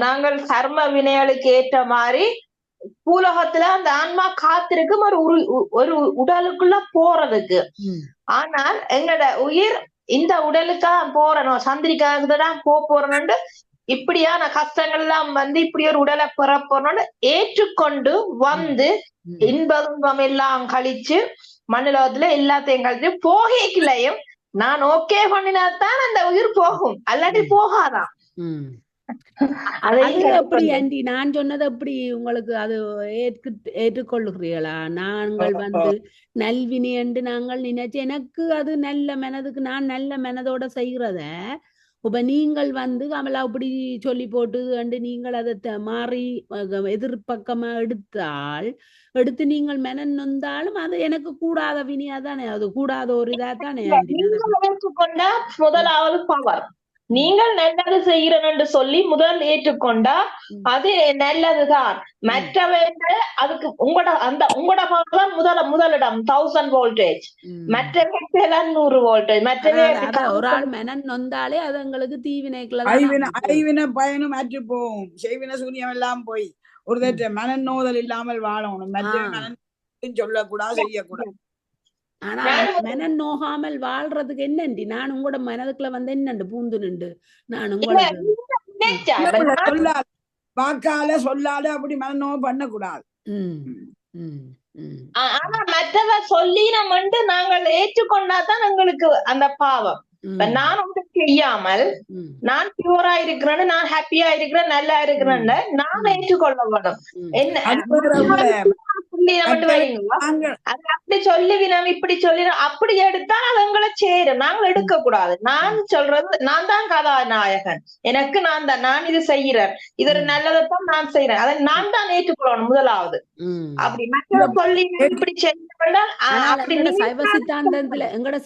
நாங்கள் கர்ம வினைகளுக்கு ஏற்ற மாதிரி பூலோகத்துல அந்த ஆன்மா காத்திருக்கும் ஒரு உடலுக்குள்ள போறதுக்கு. ஆனால் எங்களோட உயிர் இந்த உடலுக்காக போறணும், சந்திரிக்காக தான் போறோம்னு இப்படியான கஷ்டங்கள் எல்லாம் வந்து இப்படி ஒரு உடலை பெற போறோம்னு ஏற்றுக்கொண்டு வந்து இன்பம் எல்லாம் கழிச்சு மண்ணுலகத்துல எல்லாத்தையும் கழிச்சு போகலையும் நான் ஓகே பண்ணினாத்தான் அந்த உயிர் போகும், அல்லாட்டி போகாதான். அது எப்படி ஆண்டி நான் சொன்னது அப்படி உங்களுக்கு அது ஏற்றுக்கொள்ளுகிறீர்களா? நாங்கள் வந்து நல்வினை என்று நாங்கள் நினைச்சு எனக்கு அது நல்ல மனதுக்கு நான் நல்ல மனதோட செய்கிறத இப்ப நீங்கள் வந்து கமலா இப்படி சொல்லி போட்டு அண்டு நீங்கள் அதை மாறி எதிர்பக்கமா எடுத்து நீங்கள் மனம் நொந்தாலும் அது எனக்கு கூடாத வினியா தானே, அது கூடாத ஒரு இதா தானே. ஏற்றுக்கொண்டா முதலாவது பவர், நீங்கள் நல்லது செய்கிறன்னு சொல்லி முதல் ஏற்றுக்கொண்டா அது நல்லதுதான். மற்றவர்கள் அதுக்கு உங்களோட பவர் தான் முதலிடம் 1000 வோல்டேஜ், மற்றவர்கள் 100 வோல்டேஜ். ஒரு ஆள் மனம் நொந்தாலே அது எங்களுக்கு தீவினைக்குள்ள ஐவின பயனும் மாற்றி போகும், செய்வின சூன்யம் எல்லாம் போய் ஒரு மனம் நோதல் இல்லாமல் வாழணும். மற்ற மனம் சொல்லக்கூடாது, செய்யக்கூடாது. ஆனா மனம் நோகாமல் வாழ்றதுக்கு என்னண்டி நான் உங்களோட மனதுக்குள்ள வந்து என்னண்டு பூந்து நின்று நான் உங்களோட வாக்கால சொல்லாத அப்படி மனநோகம் பண்ணக்கூடாது. ஆனா மற்றவ சொல்லி நம்ம நாங்கள் ஏற்றுக்கொண்டாதான் எங்களுக்கு அந்த பாவம். நான் ஒன்று செய்யாமல் நான் பியூரா இருக்கிறேன்னு, நான் ஹாப்பியா இருக்கிறேன், நல்லா இருக்கிறேன்னு நான் ஏற்றுக்கொள்ள வேணும். என்ன அப்படி சொல்லி நம்ம இப்படி சொல்லி அப்படி எடுத்தா அது எங்களை சேரும், நாங்கள் எடுக்க கூடாது. நான் சொல்றது நான் தான் கதாநாயகன், எனக்கு நான் இது செய்யறேன், இது ஒரு நல்லதைத்தான் நான் செய்யறேன், அதை நான் தான் ஏற்றுக்கொள்ளணும் முதலாவது. அப்படி மற்ற சொல்லி இப்படி செய்ய ஆனால் அப்படி எங்கட நீங்க சைவ சித்தாந்தத்துல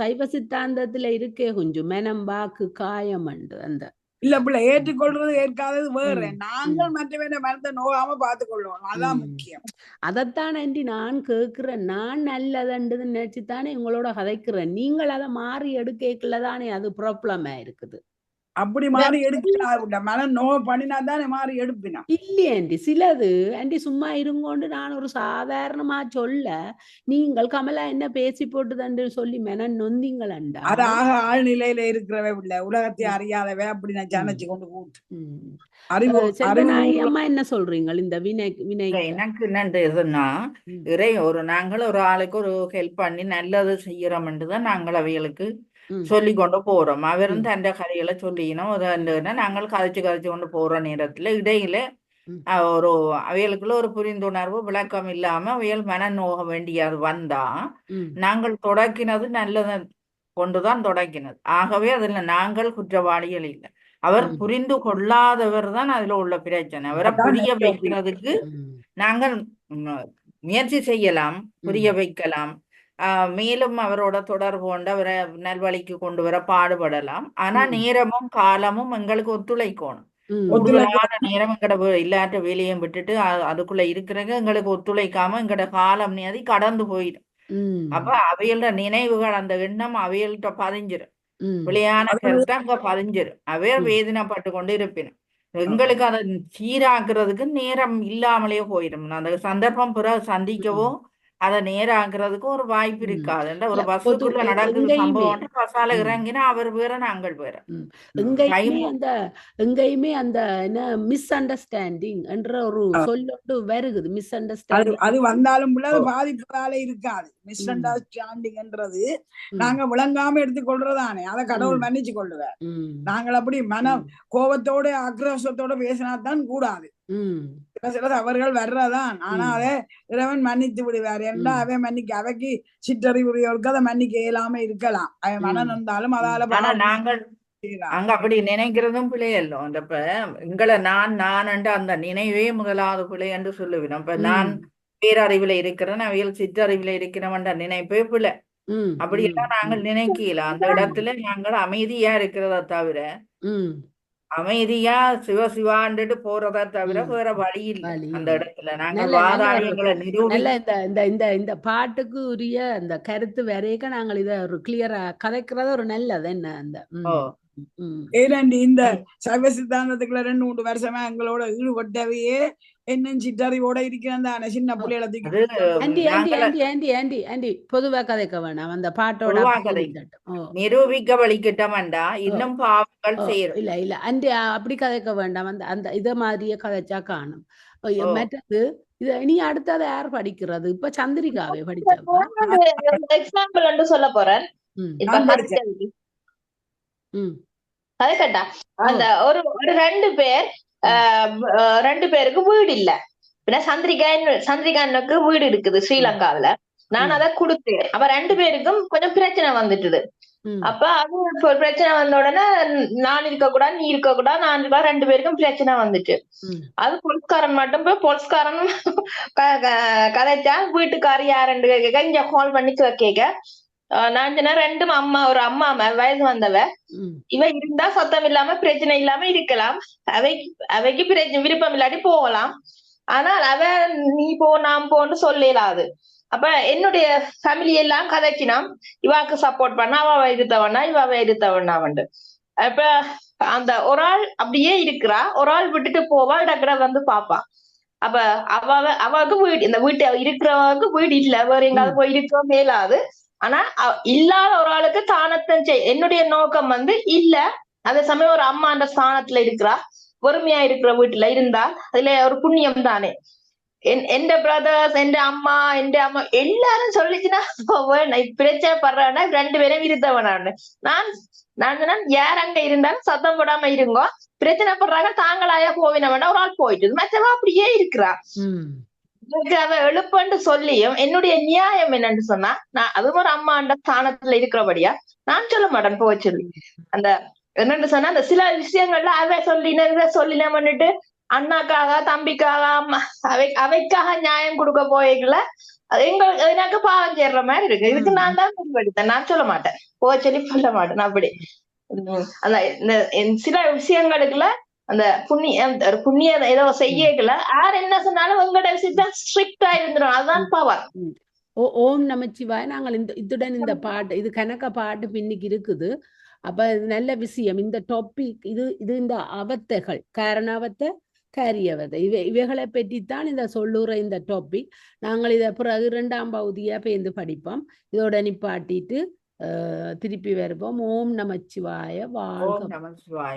சைவ சித்தாந்தத்துல இருக்கே கொஞ்சம் மனம் வாக்கு காயம் அந்த இல்ல பிள்ளை ஏற்றுக்கொள்றது ஏற்காதது வேற. ம், நாங்கள் மற்றவன மனத்தை நோகாம பார்த்துக்கொள்வோம், அதான் ம். முக்கியம். அதைத்தான் ஆண்டி நான் கேட்கிறேன். நான் நல்லதுன்னு நினைச்சுத்தானே உங்களோட கதைக்கிறேன். நீங்கள் அதை மாறி எடுக்கலதானே அது ப்ராப்ளமா இருக்குது. அப்படி மாறி எடுக்க மனம் நோக பண்ணினா தானே மாறி எடுப்பினா. இல்லையே ஆண்டி, சிலது ஆண்டி சும்மா இருங்கோண்டு நான் ஒரு சாதாரணமா சொல்ல நீங்கள் கமலா என்ன பேசி போட்டுதன்று சொல்லி மென நொந்தீங்களண்டா. அது ஆழ்நிலையில இருக்கிறவ இல்ல, உலகத்தை அறியாதவ அப்படி நான் ஜனச்சு கொண்டு கூட்டு அறிவு செல்வநாயகி அம்மா என்ன சொல்றீங்க இந்த வினை? எனக்கு என்னண்டு எதுன்னா நாங்கள் ஒரு ஆளுக்கு ஒரு ஹெல்ப் பண்ணி நல்லது செய்யறோம்ன்றதான் நாங்கள் அவைகளுக்கு சொல்லி கொண்டு போறோம். அவரும் தன் கதைகளை சொல்லினோம். நாங்கள் கதைச்சு கொண்டு போற நேரத்துல இடையில ஒரு அவைகளுக்குள்ள ஒரு புரிந்துணர்வு விளக்கம் இல்லாம அவைகள் மன நோக வேண்டியது வந்தா நாங்கள் தொடக்கினது நல்லது கொண்டுதான் தொடக்கினது. ஆகவே அதுல நாங்கள் குற்றவாளிகள் இல்லை. அவர் புரிந்து கொள்ளாதவர் தான் அதுல உள்ள பிரச்சனை. அவரை புரிய வைக்கிறதுக்கு நாங்கள் முயற்சி செய்யலாம், புரிய வைக்கலாம், மேலும் அவரோட தொடர்பு கொண்டு அவரை நல்வழிக்கு கொண்டு வர பாடுபடலாம். ஆனா நேரமும் காலமும் எங்களுக்கு ஒத்துழைக்கணும். கூடுதலான நேரம் எங்கட இல்லாட்ட வேலையும் விட்டுட்டு அதுக்குள்ள இருக்கிறது எங்களுக்கு ஒத்துழைக்காம எங்கட காலம் நேதி கடந்து போயிடும். அப்ப அவையோட நினைவுகள் அந்த எண்ணம் அவைகள்கிட்ட பதிஞ்சிரும். விளையான கருத்து அங்க பதிஞ்சிரும். அவைய வேதனைப்பட்டு கொண்டு இருப்பினும் எங்களுக்கு அதை சீராக்குறதுக்கு நேரம் இல்லாமலே போயிடும். அந்த சந்தர்ப்பம் பிறகு சந்திக்கவோ அதை நேராக்குறதுக்கு ஒரு வாய்ப்பு இருக்காது. ஒரு பஸ்ஸுக்குள்ள நடக்குது சம்பவம், பஸ்ஸால இறங்கினா அவர் வேற நாங்கள் வேற. எங்கேயுமே அந்த என்ன மிஸ் அண்டர்ஸ்டாண்டிங் என்ற ஒரு சொல்லொண்டு வருகுது. மிஸ் அண்டர்ஸ்டாண்டிங் அது வந்தாலும் பாதிப்புகளால இருக்காது. மிஸ் அண்டர்ஸ்டாண்டிங்ன்றது நாங்க விளங்காம எடுத்துக்கொள்றதானே, அதை கடவுள் மன்னிச்சு கொள்ளுவார். நாங்கள் அப்படி மனம் கோபத்தோட ஆக்ரோஷத்தோட பேசினாதான் கூடாது. சில தவறுகள் வர்றதான், ஆனா அதை இறைவன் மன்னித்து விடுவார். ஏன்னா அவன் மன்னிக்க அவைக்கு சிற்றறிவுடையவருக்கு அதை மன்னிக்க இயலாம இருக்கலாம். அவன் மனம் இருந்தாலும் அதால நாங்கள் அங்க அப்படி நினைக்கிறதும் பிள்ளையல்லோ. அந்த எங்களை நான் அந்த நினைவே முதலாவது பிள்ளை என்று சொல்லுவேன். இப்ப நான் பேரறிவுல இருக்கிறேன், அவையில் சிற்றறிவுல இருக்கிறவன்ற நினைப்பே பிள்ளை. அப்படியெல்லாம் நாங்கள் நினைக்கல. அந்த இடத்துல நாங்கள் அமைதியா இருக்கிறத தவிர அமைதியா சிவசிவாண்டுட்டு போறத தவிர வேற வழி இல்லை. அந்த இடத்துல நாங்கள் வாதாடியங்களை இந்த பாட்டுக்கு உரிய அந்த கருத்து வரைக்கும் நாங்கள் இத ஒரு கிளியரா கதைக்கிறது ஒரு நல்லது. என்ன அந்த ஏனண்டி இந்த சைவ சித்தாந்தத்துக்குள்ள 2-3 வருஷமா எங்களோட ஈடுபட்டவையே என்ன சிற்றறிவோட இருக்கிறான் சின்ன புள்ளைகளை பொதுவா கதைக்க வேணாம். அந்த பாட்டோட நிரூபிக்க வழிகிட்டமாண்டா இன்னும் பாவங்கள் செய்யறோம். இல்ல அண்டி அப்படி கதைக்க வேண்டாம். அந்த இத மாதிரியே கதைச்சா காணும். மற்றது இது இனி அடுத்தது யார் படிக்கிறது? இப்ப சந்திரிகாவே படிச்சா எக்ஸாம்பிள் சொல்ல போறேன். அந்த ஒரு 2 பேருக்கு வீடு இல்ல. சந்திரிகானுக்கு வீடு இருக்குது ஸ்ரீலங்காவில. நான் அதை கொடுத்தேன். அப்ப 2 பேருக்கும் கொஞ்சம் பிரச்சனை வந்துட்டுது. அப்ப அது பிரச்சனை வந்த உடனே நான் இருக்க கூடாது, நீ இருக்க கூடாது, நான் இருக்க 2 பேருக்கும் பிரச்சனை வந்துட்டு. அது போலீஸ்காரன் மட்டும் போய் போலீஸ்காரன் கதைச்சா வீட்டுக்காரி யாருன்னு கேட்க இங்க கால் பண்ணி கேட்க நான் சொன்ன 2 அம்மா, ஒரு அம்மா வயசு வந்தவ, இவ இருந்தா சத்தம் இல்லாம பிரச்சனை இல்லாம இருக்கலாம், அவைக்கு பிரச்சனை விருப்பம் இல்லாட்டி போகலாம். ஆனால் அவ நீ போ நான் போன்னு சொல்லலாது. அப்ப என்னுடைய ஃபேமிலி எல்லாம் கதைக்கினா இவாக்கு சப்போர்ட் பண்ணா அவ இருத்தவனா இவ இருத்தவனாவண்டு. அப்ப அந்த ஒரு ஆள் அப்படியே இருக்கிறா, ஒரு ஆள் விட்டுட்டு போவா, டக்கட வந்து பாப்பா. அப்ப அவக்கு வீடு, இந்த வீட்டு இருக்கிறவங்க வீடு இல்ல, வேற எங்காவது போய் இருக்க மேலாது. ஆனா இல்லாத ஒரு ஆளுக்கு தானத்தம் என்னுடைய நோக்கம் இல்ல. அதே சமயம் ஒரு அம்மா அந்த ஸ்தானத்துல இருக்கிறா, பொறுமையா இருக்கிற வீட்டுல இருந்தா அதுல ஒரு புண்ணியம் தானே. எந்த பிரதர்ஸ், எந்த அம்மா எல்லாரும் சொல்லிச்சுன்னா பிரச்சனை படுறான்னா 2 பேரும் இருந்தவனான்னு நான் யார் அங்க இருந்தாலும் சத்தம் போடாம இருங்கோ, பிரச்சனை படுறாங்க தாங்களாயா போவினவனா ஒரு ஆள் போயிட்டு மற்றவா அப்படியே இருக்கிறா. அவ எழுப்பன்னு சொல்லியும் என்னுடைய நியாயம் என்னன்னு சொன்னா, நான் அதுவும் ஒரு அம்மாண்ட ஸ்தானத்துல இருக்கிறபடியா நான் சொல்ல மாட்டேன் போக சொல்லி. அந்த என்னன்னு சொன்னா அந்த சில விஷயங்கள்ல அவ சொல்லினவன்னுட்டு அண்ணாக்காக தம்பிக்காக அவைக்காக நியாயம் கொடுக்க போய்க்கல எனக்கு பாவம் சேர்ற மாதிரி இருக்கு. இதுக்கு நான் தான் முடிவெடுத்தேன். நான் சொல்ல மாட்டேன், போக சொல்லி சொல்ல மாட்டேன். அப்படி அந்த சில விஷயங்களுக்குல அந்த புண்ணிய ஏதோ செய்யல யார் என்ன சொன்னாலும் உங்களோட விஷயத்த ஸ்ட்ரிக்டா இருந்துடும். அதுதான் பவர். ஓம் நமச்சிவாய. நாங்கள் இத்துடன் இந்த பாட்டு இது கணக்க பாட்டு பின்னிக்கு இருக்குது. அப்ப நல்ல விஷயம் இந்த டாபிக். இது இந்த அவத்தைகள் காரணாவத்தை காரியவதை இவைகளை பற்றித்தான் இந்த சொல்லுற இந்த டாபிக். நாங்கள் இதை பிறகு 2ஆம் பகுதியா பேர்ந்து படிப்போம். இதோட நிப்பாட்டிட்டு திருப்பி வருவோம். ஓம் நமச்சிவாய. வாழ்க. ஓம் நம சிவாய.